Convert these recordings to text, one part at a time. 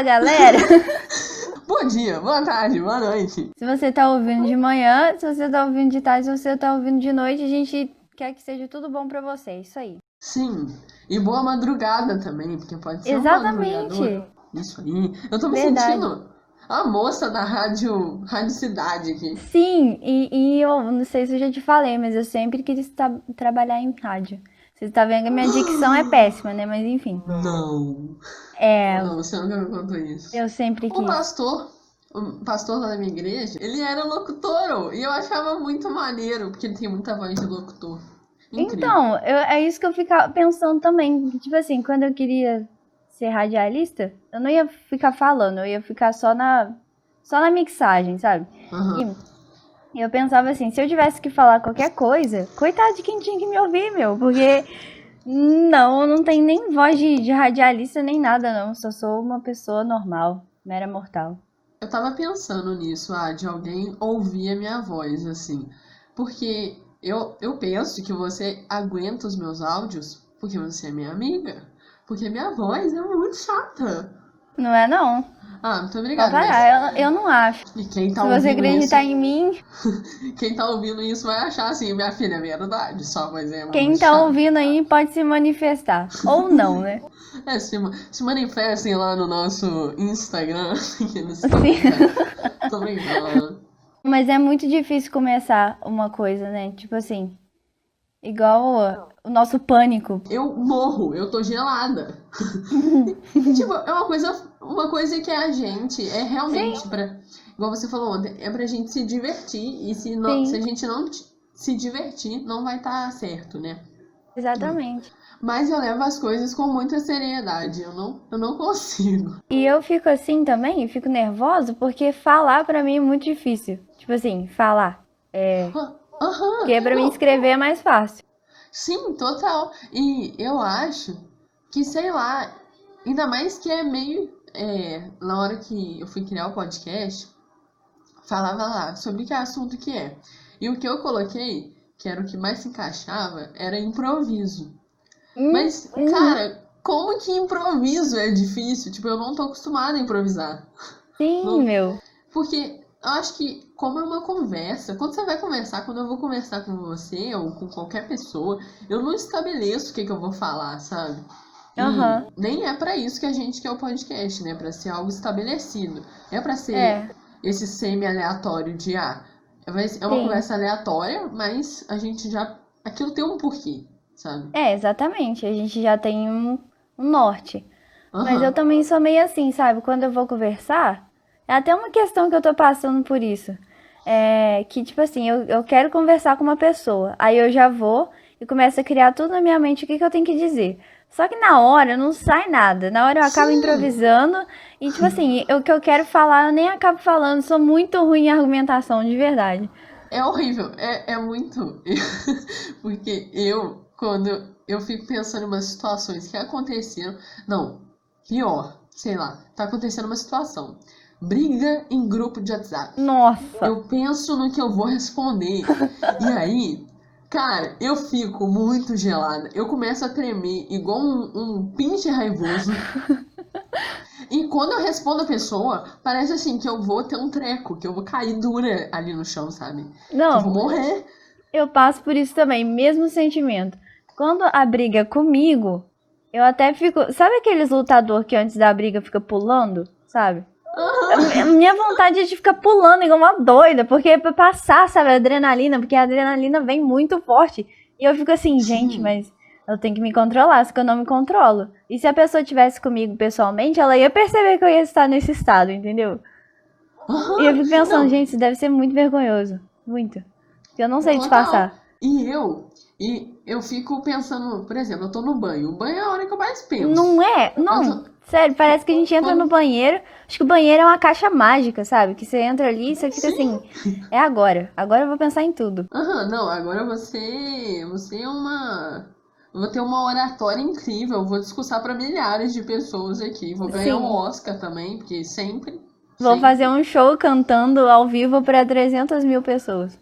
dia, galera! Bom dia, boa tarde, boa noite. Se você tá ouvindo de manhã, se você tá ouvindo de tarde, se você tá ouvindo de noite, a gente quer que seja tudo bom pra você, isso aí. Sim, e boa madrugada também, porque pode ser um Exatamente, madrugador. Isso aí. Eu tô me verdade. sentindo a moça da Rádio Cidade aqui. Sim, e eu não sei se eu já te falei, mas eu sempre quis trabalhar em rádio. Você tá vendo que a minha dicção é péssima, né? Mas enfim, Não, é, não, você nunca me contou isso. eu sempre O quis. pastor, o pastor lá da minha igreja, ele era locutor, e eu achava muito maneiro, porque ele tem muita voz de locutor. Incrível. Então, é isso que eu ficava pensando também. Que, tipo assim, quando eu queria ser radialista, eu não ia ficar falando, eu ia ficar só na mixagem, sabe? Aham. E eu pensava assim, se eu tivesse que falar qualquer coisa, coitado de quem tinha que me ouvir, meu, porque não tem nem voz de radialista nem nada, não. Só sou uma pessoa normal, mera mortal. Eu tava pensando nisso, de alguém ouvir a minha voz, assim. Porque eu penso que você aguenta os meus áudios porque você é minha amiga. Porque minha voz é muito chata. Não é não. Muito Pode obrigada, mas. parar, eu não acho. E quem tá Se você ouvindo isso, acreditar em mim, quem tá ouvindo isso vai achar assim, minha filha, é verdade, sua voz é quem muito tá chata. ouvindo aí pode se manifestar. Ou não, né? Se manifestem lá no nosso Instagram. Sim. Tô brincando. Mas é muito difícil começar uma coisa, né? Tipo assim, igual o nosso pânico. Eu morro, eu tô gelada. Tipo, é uma coisa que a gente é realmente Sim, pra. Igual você falou ontem, é pra gente se divertir. E se a sim, gente não se divertir, não vai estar certo, né? exatamente. Mas eu levo as coisas com muita seriedade. Eu não consigo. E eu fico assim também, fico nervosa, porque falar pra mim é muito difícil. Tipo assim, falar. Aham, Porque pra mim não. escrever é mais fácil. Sim, total. E eu acho que, sei lá, ainda mais que é meio. Na hora que eu fui criar o podcast, falava lá sobre que assunto que é. E o que eu coloquei, que era o que mais se encaixava, era improviso. Mas, Uhum. cara, como que improviso é difícil? Tipo, eu não tô acostumada a improvisar. Sim, Não- meu. Porque eu acho que, como é uma conversa, quando você vai conversar, quando eu vou conversar com você ou com qualquer pessoa, eu não estabeleço o que eu vou falar, sabe? E Aham. nem é pra isso que a gente quer o podcast, né? Pra ser algo estabelecido. É pra ser É, esse semi-aleatório de, é uma sim. conversa aleatória, mas a gente já. Aquilo tem um porquê, sabe? É, exatamente. A gente já tem um norte. Mas eu Aham. também sou meio assim, sabe? Quando eu vou conversar, é até uma questão que eu tô passando por isso. É que, tipo assim, eu quero conversar com uma pessoa. Aí eu já vou e começo a criar tudo na minha mente o que eu tenho que dizer. Só que na hora não sai nada. Na hora eu acabo Sim! improvisando e, tipo assim, o que eu quero falar eu nem acabo falando. Sou muito ruim em argumentação, de verdade. É horrível, é muito. Porque quando eu fico pensando em umas situações que aconteceram. Não, pior, sei lá, tá acontecendo uma situação. Briga em grupo de WhatsApp. Nossa! Eu penso no que eu vou responder. E aí, cara, eu fico muito gelada. Eu começo a tremer igual um pinche raivoso. E quando eu respondo a pessoa, parece assim que eu vou ter um treco, que eu vou cair dura ali no chão, sabe? Que eu vou Não, morrer. eu passo por isso também, mesmo sentimento. Quando a briga é comigo, eu até fico. Sabe aqueles lutador que antes da briga fica pulando? Sabe? A Aham. minha vontade é de ficar pulando igual uma doida, porque é pra passar, sabe, a adrenalina, porque a adrenalina vem muito forte. E eu fico assim, gente, Sim. mas eu tenho que me controlar, só que eu não me controlo. E se a pessoa tivesse comigo pessoalmente, ela ia perceber que eu ia estar nesse estado, entendeu? E eu Aham. fico pensando, Não, gente, isso deve ser muito vergonhoso. Muito. Porque eu não sei total. disfarçar. E eu fico pensando, por exemplo, eu tô no banho. O banho é a hora que eu mais Não penso. é? Eu Não. tô. Sério, parece que a gente entra no Quando. banheiro. Acho que o banheiro é uma caixa mágica, sabe? Que você entra ali e você fica assim. Sim. É agora. Agora eu vou pensar em tudo. Aham, não, agora você é uma. Eu vou ter uma oratória incrível, eu vou discursar para milhares de pessoas aqui, vou ganhar um Sim. Oscar também, porque sempre, Vou fazer sempre, um show cantando ao vivo pra 300 mil pessoas.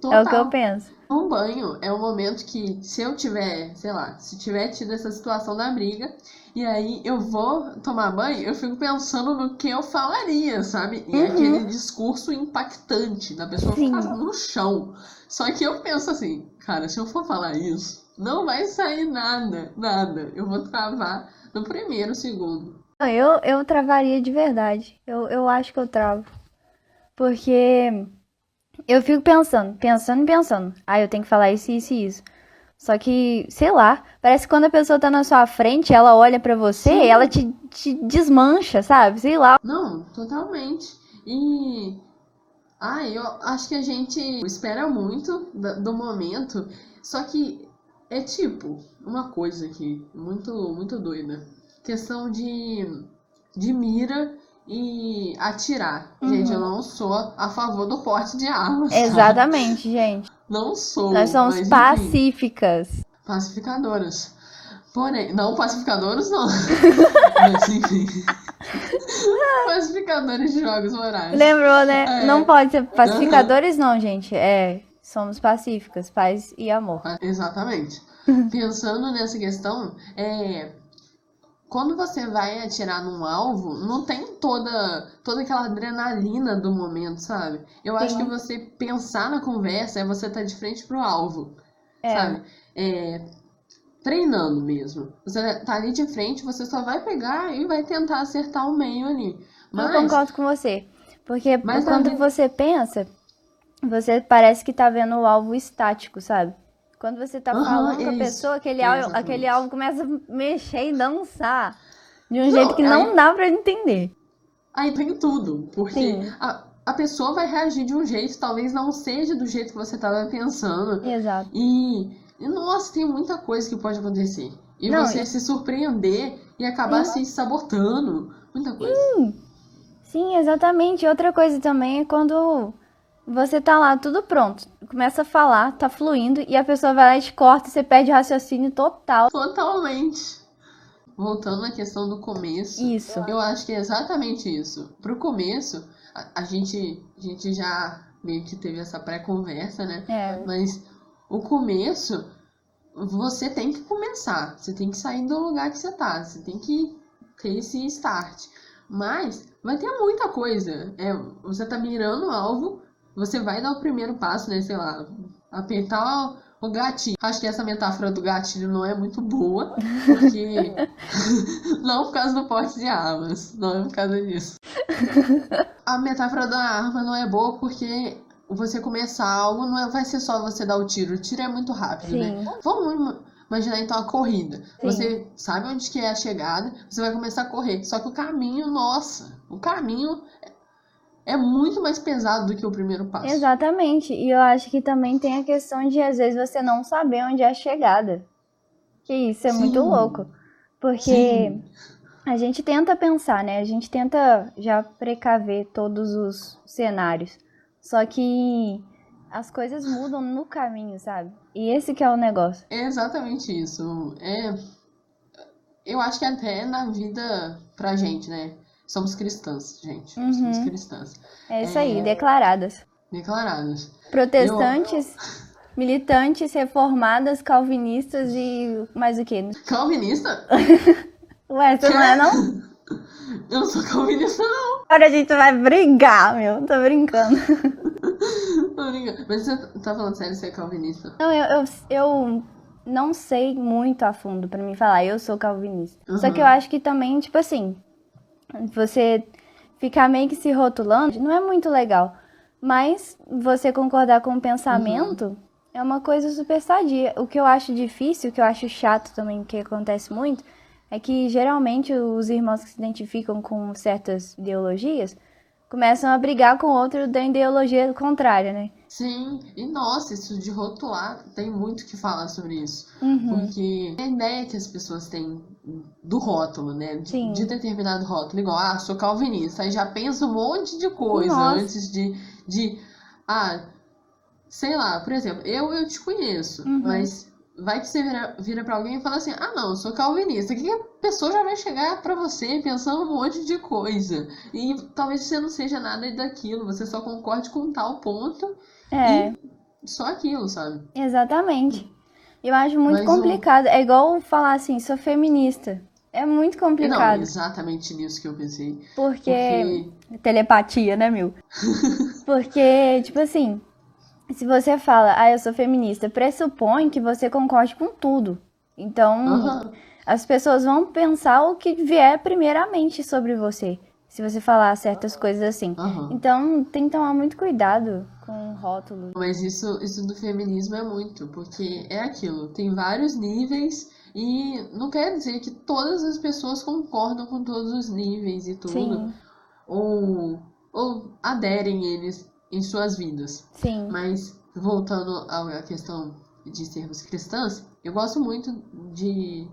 É o que eu total. penso. Um banho é um momento que, se eu tiver, sei lá, se tiver tido essa situação da briga, e aí eu vou tomar banho, eu fico pensando no que eu falaria, sabe? E aquele discurso impactante da pessoa ficar Sim. no chão. Só que eu penso assim, cara, se eu for falar isso, não vai sair nada, nada. Eu vou travar no primeiro segundo. Eu travaria de verdade. Eu acho que eu travo. Porque eu fico pensando. Ah, eu tenho que falar isso, isso e isso. Só que, sei lá, parece que quando a pessoa tá na sua frente, ela olha pra você, Sim. ela te desmancha, sabe? Sei lá. Não, totalmente. E eu acho que a gente espera muito do momento, só que é tipo uma coisa aqui muito muito doida. Questão de mira e atirar. Gente, eu não sou a favor do porte de armas, tá? Exatamente, gente. Não sou, Nós somos mas enfim, pacíficas. pacificadoras. Porém, não pacificadores não. Mas enfim, pacificadores de jogos morais. Lembrou, né? É. Não pode ser pacificadores, não, gente. Somos pacíficas, paz e amor. Exatamente. Pensando nessa questão, quando você vai atirar num alvo, não tem toda aquela adrenalina do momento, sabe? Eu acho que você pensar na conversa é você estar de frente pro alvo, sabe? Treinando mesmo. Você tá ali de frente, você só vai pegar e vai tentar acertar o meio ali. Eu concordo com você. Porque Mas quando você pensa, você parece que tá vendo o alvo estático, sabe? Quando você tá falando com a pessoa, aquele alvo começa a mexer e dançar de um jeito que não dá pra entender. Aí tem tudo, porque a pessoa vai reagir de um jeito, talvez não seja do jeito que você tava pensando. Exato. E nossa, tem muita coisa que pode acontecer. E você se surpreender e acabar se sabotando. Muita coisa. Sim, exatamente. Outra coisa também é quando você tá lá, tudo pronto. Começa a falar, tá fluindo, e a pessoa vai lá e te corta e você perde o raciocínio total. Totalmente. Voltando à questão do começo. Isso. Eu acho que é exatamente isso. Pro começo, a gente já meio que teve essa pré-conversa, né? Mas o começo, você tem que começar. Você tem que sair do lugar que você tá. Você tem que ter esse start. Mas vai ter muita coisa. Você tá mirando o alvo, você vai dar o primeiro passo, né? Sei lá, apertar o gatilho. Acho que essa metáfora do gatilho não é muito boa, porque não por causa do porte de armas, não é por causa disso. A metáfora da arma não é boa porque você começar algo não vai ser só você dar o tiro é muito rápido, né? Vamos imaginar então a corrida. Você sabe onde que é a chegada, você vai começar a correr, só que o caminho é muito mais pesado do que o primeiro passo. Exatamente. E eu acho que também tem a questão de, às vezes, você não saber onde é a chegada. Que isso é muito louco. Porque a gente tenta pensar, né? A gente tenta já precaver todos os cenários. Só que as coisas mudam no caminho, sabe? E esse que é o negócio. É exatamente isso. Eu acho que até na vida pra gente, né? Somos cristãs, gente. Somos cristãs. É isso aí, declaradas. Declaradas. Protestantes, militantes, reformadas, calvinistas e mais o quê? Calvinista? Ué, você não é, não? Eu não sou calvinista, não. Agora a gente vai brigar, meu. Tô brincando. Mas você tá falando sério, você é calvinista? Não, eu não sei muito a fundo pra mim falar. Eu sou calvinista. Só que eu acho que também, tipo assim, você ficar meio que se rotulando não é muito legal. Mas você concordar com o pensamento é uma coisa super sadia. O que eu acho difícil, o que eu acho chato também, que acontece muito, é que geralmente os irmãos que se identificam com certas ideologias começam a brigar com outro da ideologia contrária, né? Sim, e nossa, isso de rotular, tem muito que falar sobre isso. Porque a ideia que as pessoas têm do rótulo, né? De determinado rótulo, igual, sou calvinista, aí já pensa um monte de coisa antes de sei lá, por exemplo, eu te conheço, mas vai que você vira pra alguém e fala assim, não, eu sou calvinista. Que a pessoa já vai chegar pra você pensando um monte de coisa. E talvez você não seja nada daquilo, você só concorde com tal ponto. só aquilo, sabe? Exatamente. Eu acho muito Mas complicado. É igual falar assim, sou feminista. É muito Não, complicado. exatamente nisso que eu pensei. Porque. Porque. Telepatia, né, meu? Porque, tipo assim, se você fala, ah, eu sou feminista, pressupõe que você concorde com tudo. Então, Aham, as pessoas vão pensar o que vier primeiramente sobre você, se você falar certas coisas assim. aham. Então, tem que tomar muito cuidado com rótulos. Mas isso do feminismo é muito, porque é aquilo, tem vários níveis e não quer dizer que todas as pessoas concordam com todos os níveis e tudo, Sim, ou, ou aderem eles em suas vidas. sim. Mas voltando à questão de sermos cristãs, eu gosto muito de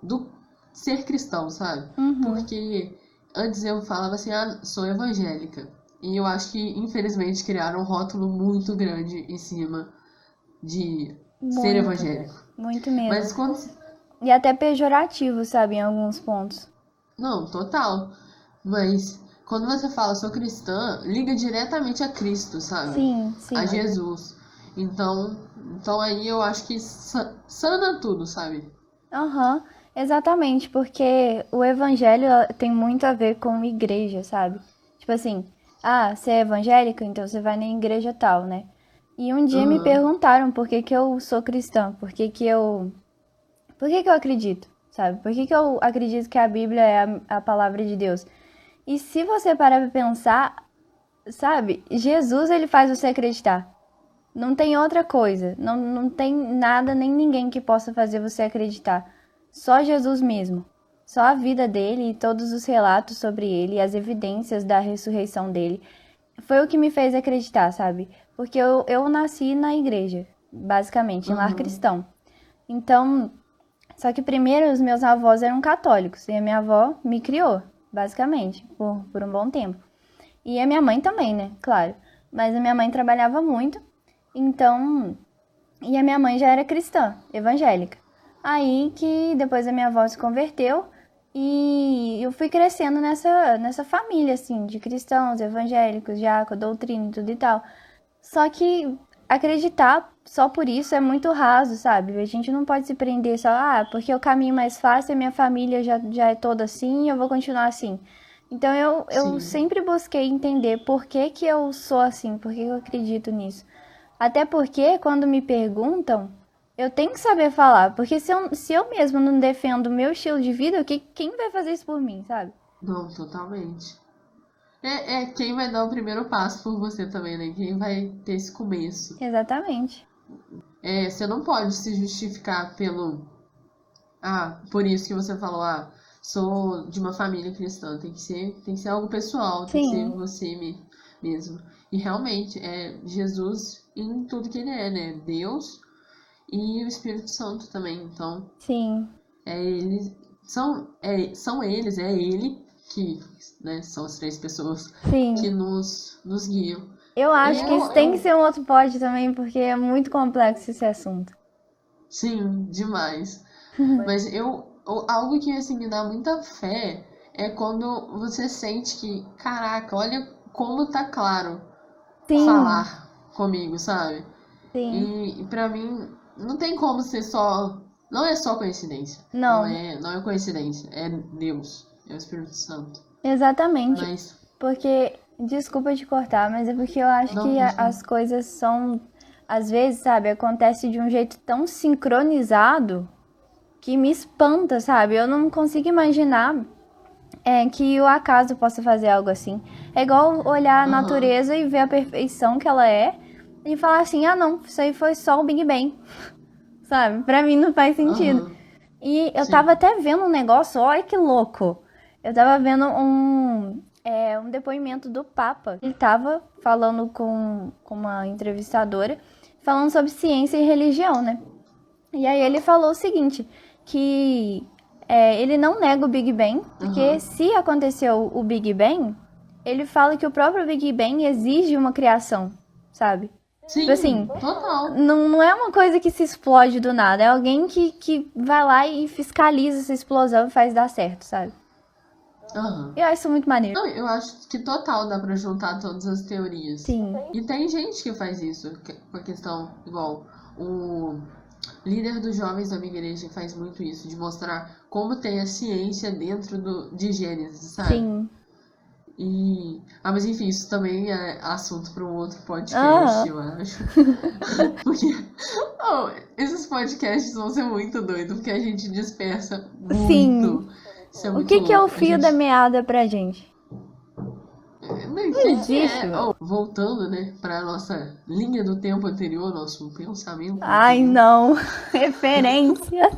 do ser cristão, sabe? Uhum. Porque antes eu falava assim, ah, sou evangélica. E eu acho que, infelizmente, criaram um rótulo muito grande em cima de ser Muito, evangélico. muito mesmo. Mas quando. E até pejorativo, sabe, em alguns pontos. Não, total. Mas quando você fala sou cristã, liga diretamente a Cristo, sabe? Sim, A sim. Jesus. Então aí eu acho que sana tudo, sabe? Aham, exatamente, porque o evangelho tem muito a ver com igreja, sabe? Tipo assim, ah, você é evangélica, então você vai na igreja tal, né? E um dia me Aham, perguntaram por que que eu sou cristã, por que que eu acredito, sabe? Por que que eu acredito que a Bíblia é a palavra de Deus? E se você parar pra pensar, sabe? Jesus, ele faz você acreditar. Não tem outra coisa. Não tem nada nem ninguém que possa fazer você acreditar. Só Jesus mesmo. Só a vida dele e todos os relatos sobre ele e as evidências da ressurreição dele. Foi o que me fez acreditar, sabe? Porque eu nasci na igreja, basicamente, em lar aham, cristão. Então, só que primeiro os meus avós eram católicos e a minha avó me criou, basicamente, por um bom tempo. E a minha mãe também, né? Claro. Mas a minha mãe trabalhava muito, então. E a minha mãe já era cristã, evangélica. Aí que depois a minha avó se converteu e eu fui crescendo nessa família, assim, de cristãos, evangélicos, já com a doutrina e tudo e tal. Só que acreditar só por isso é muito raso, sabe? A gente não pode se prender só, ah, porque o caminho mais fácil, a minha família já é toda assim, eu vou continuar assim. Então eu sim. sempre busquei entender por que que eu sou assim, por que que eu acredito nisso. Até porque quando me perguntam, eu tenho que saber falar, porque se eu mesmo não defendo o meu estilo de vida, quem vai fazer isso por mim, sabe? Não, totalmente. É quem vai dar o primeiro passo por você também, né? Quem vai ter esse começo. Exatamente. Você não pode se justificar pelo. Ah, por isso que você falou, ah, sou de uma família cristã. Tem que ser algo pessoal, tem que ser Sim, você mesmo. E realmente, é Jesus em tudo que ele é, né? Deus e o Espírito Santo também. Então, sim, eles. São eles, é ele que, né, são as três pessoas que sim. nos guiam. Eu E acho que isso tem que ser um outro pod também, porque é muito complexo esse assunto. sim, demais. Mas algo que assim me dá muita fé é quando você sente que, caraca, olha como tá claro Sim, falar comigo, sabe? sim. E para mim não tem como ser só, não é só coincidência. Não Não, é, não é coincidência, é Deus, é o Espírito Santo. exatamente. Mas Porque, desculpa te cortar, mas é porque eu acho não que pode falar. as coisas são, às vezes, sabe, acontece de um jeito tão sincronizado que me espanta, sabe? Eu não consigo imaginar que o acaso possa fazer algo assim. É igual olhar a Aham, natureza e ver a perfeição que ela é e falar assim: ah, não, isso aí foi só o Big Bang, sabe? Pra mim não faz sentido. aham, E eu tava sim, até vendo um negócio, olha que louco. Eu tava vendo um depoimento do Papa. Ele tava falando com uma entrevistadora, falando sobre ciência e religião, né? E aí ele falou o seguinte, que ele não nega o Big Bang, porque aham. se aconteceu o Big Bang, ele fala que o próprio Big Bang exige uma criação, sabe? Tipo assim, Sim, total. não é uma coisa que se explode do nada, é alguém que vai lá e fiscaliza essa explosão e faz dar certo, sabe? Aham. Eu acho isso muito maneiro. Não, eu acho que total dá pra juntar todas as teorias. Sim. E tem gente que faz isso, com a questão, igual o líder dos jovens da minha igreja faz muito isso, de mostrar como tem a ciência dentro de Gênesis, sabe? Sim. Mas enfim, isso também é assunto para um outro podcast, Aham. eu acho. Porque esses podcasts vão ser muito doidos, porque a gente dispersa Sim. muito. Isso é O muito que é o louco. fio da meada pra gente? Não existe, velho. Voltando, né, para nossa linha do tempo anterior, nosso pensamento Ai, anterior. não. Referência.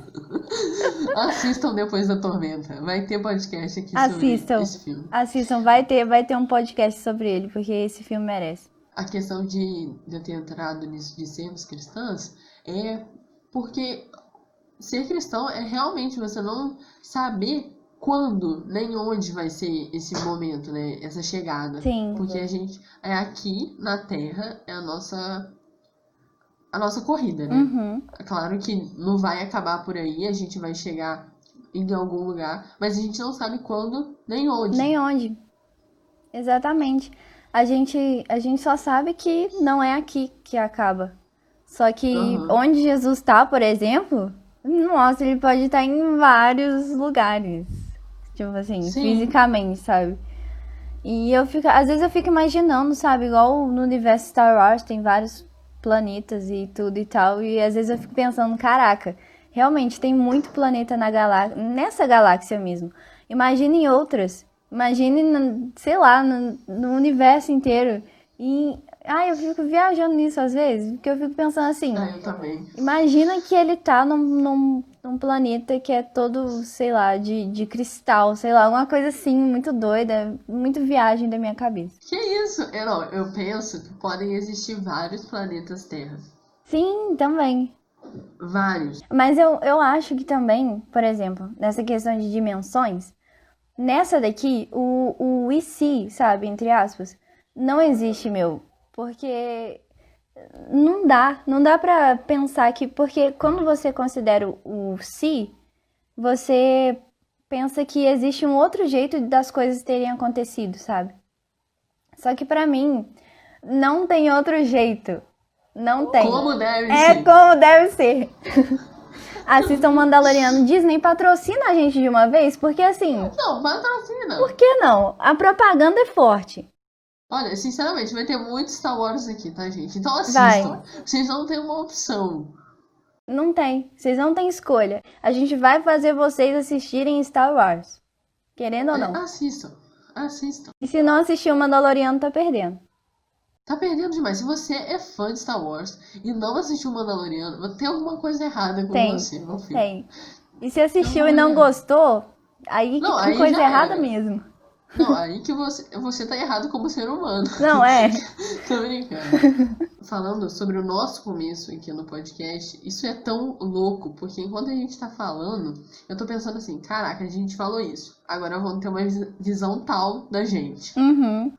Assistam Depois da Tormenta. Vai ter podcast aqui Assistam. sobre esse filme. Assistam. Vai ter um podcast sobre ele, porque esse filme merece. A questão de eu ter entrado nisso de sermos cristãs é porque ser cristão é realmente você não saber quando nem onde vai ser esse momento, né? Essa chegada. Sim. Porque a gente é aqui na Terra, é a nossa corrida, né? Uhum. É claro que não vai acabar por aí, a gente vai chegar em algum lugar, mas a gente não sabe quando nem onde. Nem onde. Exatamente. A gente só sabe que não é aqui que acaba. Só que onde Jesus tá, por exemplo, nossa, ele pode estar em vários lugares. Tipo assim, Sim. fisicamente, sabe? E às vezes eu fico imaginando, sabe? Igual no universo Star Wars tem vários planetas e tudo e tal. E às vezes eu fico pensando, caraca, realmente tem muito planeta nessa galáxia mesmo. Imagine em outras. Imagine, sei lá, no universo inteiro. E eu fico viajando nisso às vezes, porque eu fico pensando assim, Eu também. imagina que ele tá num planeta que é todo, sei lá, de cristal, sei lá, alguma coisa assim, muito doida, muito viagem da minha cabeça. Que isso? Eu penso que podem existir vários planetas Terra. Sim, também. Vários. Mas eu acho que também, por exemplo, nessa questão de dimensões, nessa daqui, o e se, sabe, entre aspas, não existe, porque não dá pra pensar que, porque quando você considera o se, você pensa que existe um outro jeito das coisas terem acontecido, sabe? Só que pra mim, não tem outro jeito. Não tem. Como deve É ser. como deve ser. Assistam Mandaloriano. Disney patrocina a gente de uma vez, porque assim... Não, patrocina. Por que não? A propaganda é forte. Olha, sinceramente, vai ter muito Star Wars aqui, tá, gente? Então assistam. Vai. Vocês não têm uma opção. Não tem. Vocês não têm escolha. A gente vai fazer vocês assistirem Star Wars. Querendo ou não. Assistam. E se não assistir o Mandaloriano, tá perdendo. Tá perdendo demais. Se você é fã de Star Wars e não assistiu o Mandaloriano, tem alguma coisa errada com você, meu filho. Tem. E se assistiu e não gostou, aí que tem coisa errada mesmo. Não, aí que você tá errado como ser humano. Não, é. Tô brincando. Falando sobre o nosso começo aqui no podcast, isso é tão louco, porque enquanto a gente tá falando, eu tô pensando assim, caraca, a gente falou isso. Agora vamos ter uma visão tal da gente. Uhum.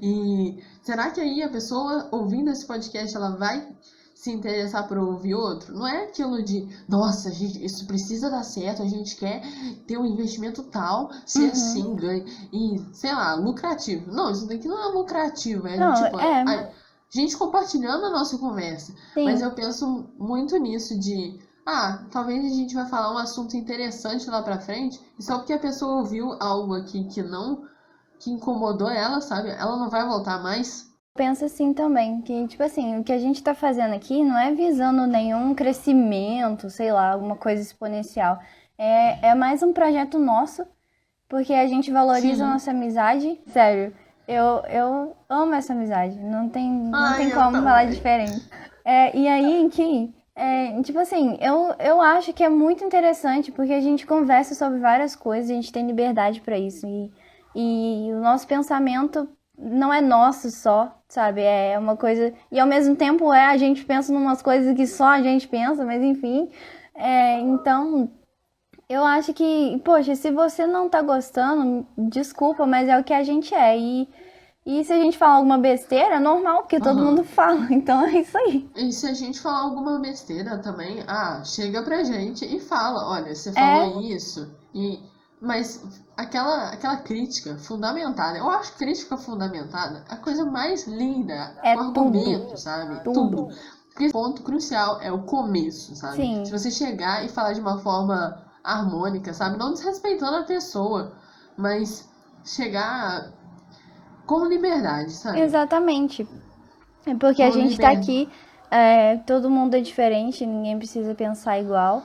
E será que aí a pessoa ouvindo esse podcast, ela vai se interessar por ouvir outro? Não é aquilo de, nossa, gente, isso precisa dar certo, a gente quer ter um investimento tal, ser assim, ganha, e, sei lá, lucrativo. Não, isso daqui não é lucrativo, a gente compartilhando a nossa conversa. Sim. Mas eu penso muito nisso de, talvez a gente vai falar um assunto interessante lá pra frente, e só porque a pessoa ouviu algo aqui que incomodou ela, sabe? Ela não vai voltar mais. Penso assim também, que tipo assim, o que a gente tá fazendo aqui não é visando nenhum crescimento, sei lá, alguma coisa exponencial. É mais um projeto nosso, porque a gente valoriza a nossa amizade. Sério, eu amo essa amizade, não tem como falar diferente. E aí tipo assim, eu acho que é muito interessante, porque a gente conversa sobre várias coisas, a gente tem liberdade pra isso, e o nosso pensamento não é nosso só, sabe? É uma coisa... E ao mesmo tempo a gente pensa em umas coisas que só a gente pensa, mas enfim. Então, eu acho que, poxa, se você não tá gostando, desculpa, mas é o que a gente é. E se a gente falar alguma besteira, é normal, porque todo mundo fala. Então é isso aí. E se a gente falar alguma besteira também, chega pra gente e fala, olha, você falou isso e Mas aquela crítica fundamentada, eu acho crítica fundamentada a coisa mais linda, É com tudo, argumento, sabe? Tudo. tudo. Porque o ponto crucial é o começo, sabe? Se Sim, você chegar e falar de uma forma harmônica, sabe? Não desrespeitando a pessoa, mas chegar com liberdade, sabe? exatamente. É porque a Com gente tá liberdade. aqui, todo mundo é diferente, ninguém precisa pensar igual.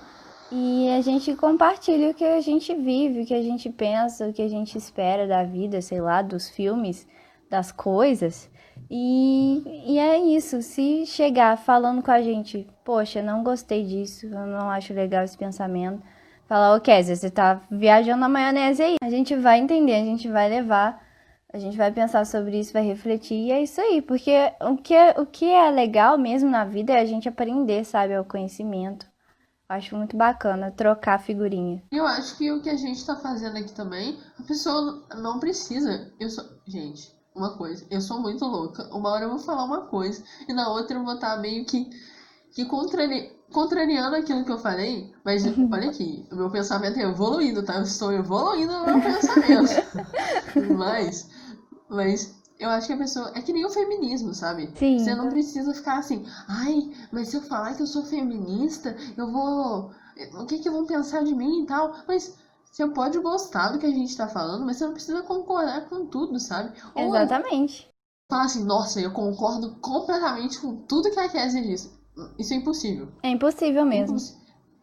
E a gente compartilha o que a gente vive, o que a gente pensa, o que a gente espera da vida, sei lá, dos filmes, das coisas. E é isso. Se chegar falando com a gente, poxa, não gostei disso, eu não acho legal esse pensamento. Falar, ô Kézia, você tá viajando na maionese aí. A gente vai entender, a gente vai levar, a gente vai pensar sobre isso, vai refletir, e é isso aí. Porque o que é legal mesmo na vida é a gente aprender, sabe? É o conhecimento. Acho muito bacana trocar figurinha. Eu acho que o que a gente tá fazendo aqui também, a pessoa não precisa. Gente, uma coisa, eu sou muito louca. Uma hora eu vou falar uma coisa e na outra eu vou estar meio que contrariando aquilo que eu falei. Mas olha aqui, o meu pensamento é evoluindo, tá? Eu estou evoluindo no meu pensamento. Mas, mas eu acho que a pessoa. É que nem o feminismo, sabe? Você Sim, não precisa ficar assim, ai, mas se eu falar que eu sou feminista, eu vou. O que que vão pensar de mim e tal? Mas você pode gostar do que a gente tá falando, mas você não precisa concordar com tudo, sabe? Ou eu exatamente. falar assim, nossa, eu concordo completamente com tudo que a Kézia disse. Isso é impossível. É impossível mesmo. Imposs...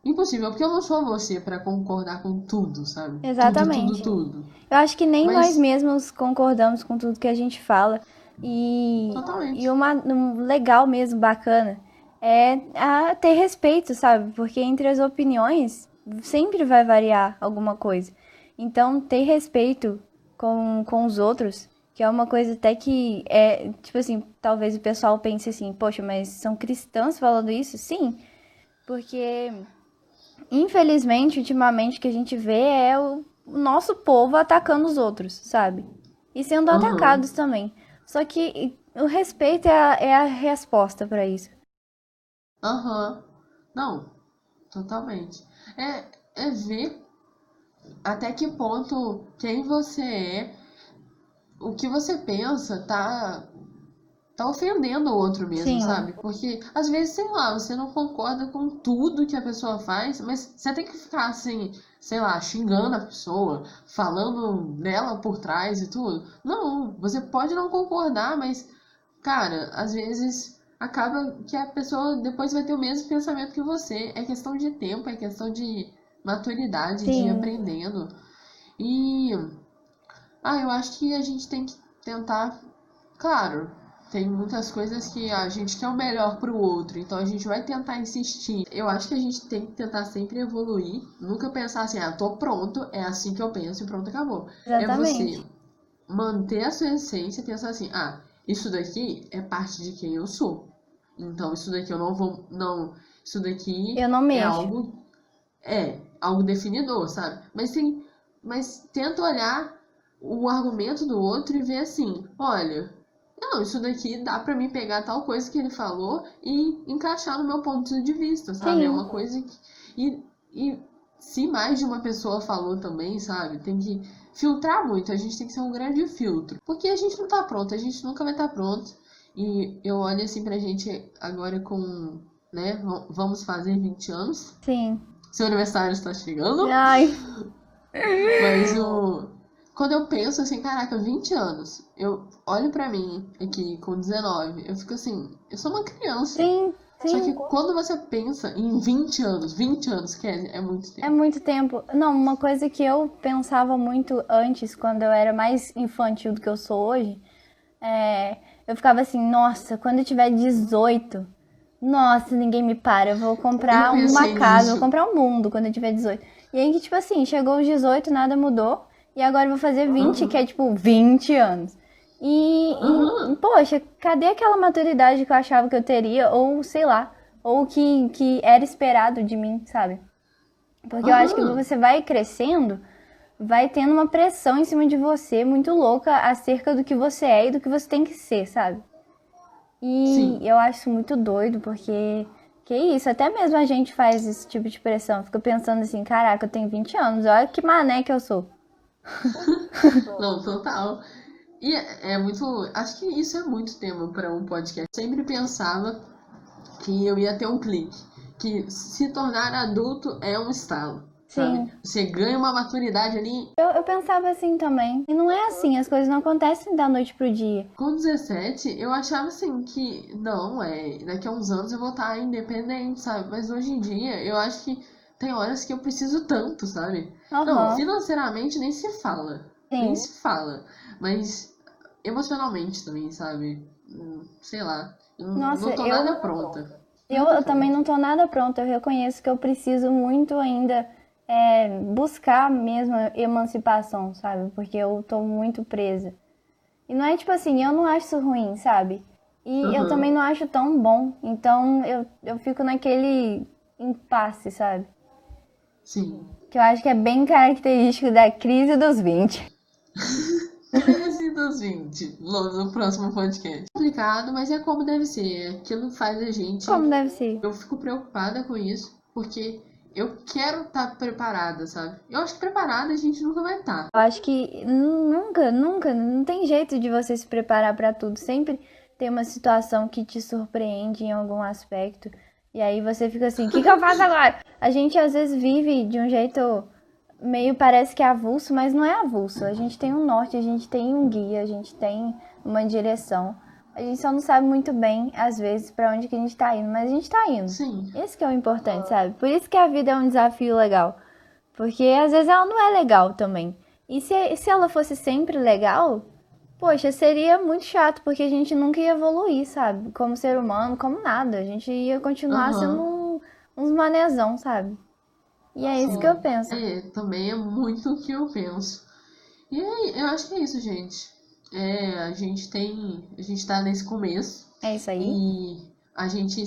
Impossível, porque eu não sou você pra concordar com tudo, sabe? Tudo, tudo, Exatamente. tudo. Eu acho que nem nós Mas, mesmos concordamos com tudo que a gente fala. E totalmente. um legal mesmo, bacana, é ter respeito, sabe? Porque entre as opiniões sempre vai variar alguma coisa. Então, ter respeito com os outros, que é uma coisa até que é, tipo assim, talvez o pessoal pense assim, poxa, mas são cristãos falando isso? Sim, porque infelizmente, ultimamente, o que a gente vê é o nosso povo atacando os outros, sabe? E sendo Aham, atacados também. Só que o respeito é a resposta pra isso. aham. Não, totalmente. É ver até que ponto quem você é, o que você pensa, tá ofendendo o outro mesmo, Sim, sabe? Porque às vezes, sei lá, você não concorda com tudo que a pessoa faz, mas você tem que ficar assim, sei lá, xingando a pessoa, falando dela por trás e tudo. Não, você pode não concordar, mas, cara, às vezes acaba que a pessoa depois vai ter o mesmo pensamento que você. É questão de tempo, é questão de maturidade, de ir sim, aprendendo. E eu acho que a gente tem que tentar. Claro, tem muitas coisas que a gente quer o melhor pro outro, então a gente vai tentar insistir. Eu acho que a gente tem que tentar sempre evoluir, nunca pensar assim, tô pronto, é assim que eu penso e pronto, acabou. É você exatamente. manter a sua essência e pensar assim, isso daqui é parte de quem eu sou. Então isso daqui eu não vou, não, isso daqui Eu não é mexo. algo definidor, sabe? Mas tenta olhar o argumento do outro e ver assim, olha, não, isso daqui dá pra mim pegar tal coisa que ele falou e encaixar no meu ponto de vista, sabe? É Sim, uma coisa que. E se mais de uma pessoa falou também, sabe? Tem que filtrar muito, a gente tem que ser um grande filtro. Porque a gente não tá pronto, a gente nunca vai estar pronto. E eu olho assim pra gente agora com, né, vamos fazer 20 anos. sim. Seu aniversário está chegando. Ai, Mas quando eu penso assim, caraca, 20 anos, eu olho pra mim aqui com 19, eu fico assim, eu sou uma criança. sim, Só que sim. quando você pensa em 20 anos, Kelly, é muito É tempo. muito tempo. Não, uma coisa que eu pensava muito antes, quando eu era mais infantil do que eu sou hoje, é, eu ficava assim, nossa, quando eu tiver 18, nossa, ninguém me para, eu vou Eu comprar uma pensei casa, vou nisso. comprar um mundo quando eu tiver 18. E aí, tipo assim, chegou os 18, nada mudou, e agora eu vou fazer 20, que Aham, é tipo 20 anos. aham. Poxa, cadê aquela maturidade que eu achava que eu teria, ou sei lá, ou que era esperado de mim, sabe? Porque eu acho que Aham. você vai crescendo, vai tendo uma pressão em cima de você muito louca acerca do que você é e do que você tem que ser, sabe? E Sim. eu acho isso muito doido, porque Que isso, até mesmo a gente faz esse tipo de pressão. Fica pensando assim, caraca, eu tenho 20 anos, olha que mané que eu sou. Não, total. E é muito. Acho que isso é muito tema para um podcast. Sempre pensava que eu ia ter um clique. Que se tornar adulto é um estalo, sabe? Sim. Você ganha uma maturidade ali. Eu pensava assim também. E não é assim, as coisas não acontecem da noite pro dia. Com 17, eu achava assim que, não, daqui a uns anos eu vou estar independente, sabe? Mas hoje em dia, eu acho que tem horas que eu preciso tanto, sabe? Não, Aham, financeiramente nem se fala. Nem sim. se fala. Mas emocionalmente também, sabe? Sei lá. Eu Nossa, não tô nada pronta. eu também não tô nada pronta. Eu reconheço que eu preciso muito ainda buscar mesmo a emancipação, sabe? Porque eu tô muito presa. E não é tipo assim, eu não acho isso ruim, sabe? E eu também Aham. não acho tão bom. Então eu fico naquele impasse, sabe? Sim. Que eu acho que é bem característico da crise dos 20. Crise dos 20, no próximo podcast. É complicado, mas é como deve ser. Aquilo faz a gente. Como deve ser? Eu fico preocupada com isso, porque eu quero estar preparada, sabe? Eu acho que preparada a gente nunca vai estar. Eu acho que nunca, não tem jeito de você se preparar pra tudo. Sempre tem uma situação que te surpreende em algum aspecto. E aí você fica assim, o que eu faço agora? A gente às vezes vive de um jeito meio parece que é avulso, mas não é avulso. A gente tem um norte, a gente tem um guia, a gente tem uma direção. A gente só não sabe muito bem, às vezes, pra onde que a gente tá indo, mas a gente tá indo. Sim. Esse que é o importante, sabe? Por isso que a vida é um desafio legal. Porque às vezes ela não é legal também. E se ela fosse sempre legal, poxa, seria muito chato, porque a gente nunca ia evoluir, sabe? Como ser humano, como nada. A gente ia continuar sendo Aham. uns manezão, sabe? E é isso que eu Sim. penso. Também é muito o que eu penso. E aí, eu acho que é isso, gente. A gente tá nesse começo É isso aí. e a gente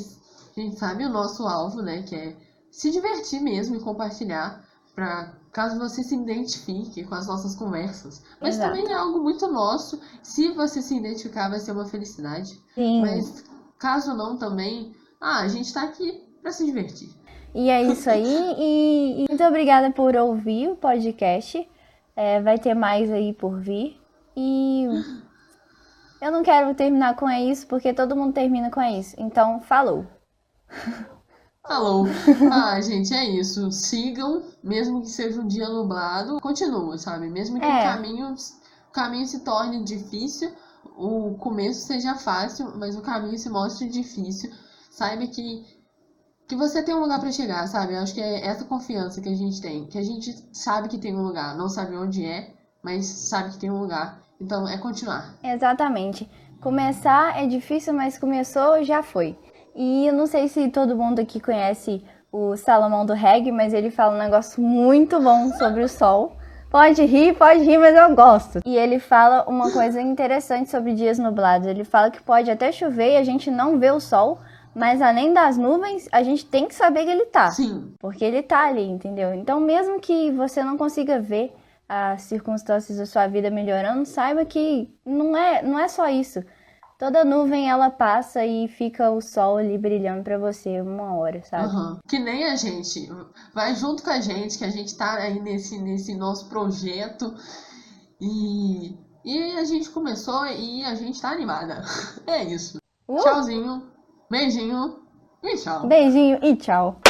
sabe o nosso alvo, né? Que é se divertir mesmo e compartilhar para caso você se identifique com as nossas conversas. Mas também Exato. é algo muito nosso. Se você se identificar, vai ser uma felicidade. Sim. Mas caso não também, a gente tá aqui para se divertir. E é isso aí. E muito obrigada por ouvir o podcast. Vai ter mais aí por vir. E eu não quero terminar com é isso, porque todo mundo termina com é isso. Então, falou. Falou. Gente, é isso. Sigam, mesmo que seja um dia nublado, continua, sabe? Mesmo que o caminho se torne difícil, o começo seja fácil, mas o caminho se mostre difícil. Saiba que você tem um lugar para chegar, sabe? Eu acho que é essa confiança que a gente tem, que a gente sabe que tem um lugar, não sabe onde é, mas sabe que tem um lugar. Então é continuar. Exatamente. Começar é difícil, mas começou, já foi. E eu não sei se todo mundo aqui conhece o Salomão do Reggae, mas ele fala um negócio muito bom sobre o sol. Pode rir, mas eu gosto. E ele fala uma coisa interessante sobre dias nublados. Ele fala que pode até chover e a gente não vê o sol, mas além das nuvens, a gente tem que saber que ele tá. Sim. Porque ele tá ali, entendeu? Então, mesmo que você não consiga ver as circunstâncias da sua vida melhorando, saiba que não é só isso. Toda nuvem ela passa e fica o sol ali brilhando pra você uma hora, sabe? Uhum. Que nem a gente. Vai junto com a gente, que a gente tá aí nesse nosso projeto. E a gente começou e a gente tá animada. É isso. Tchauzinho, beijinho e tchau. Beijinho e tchau.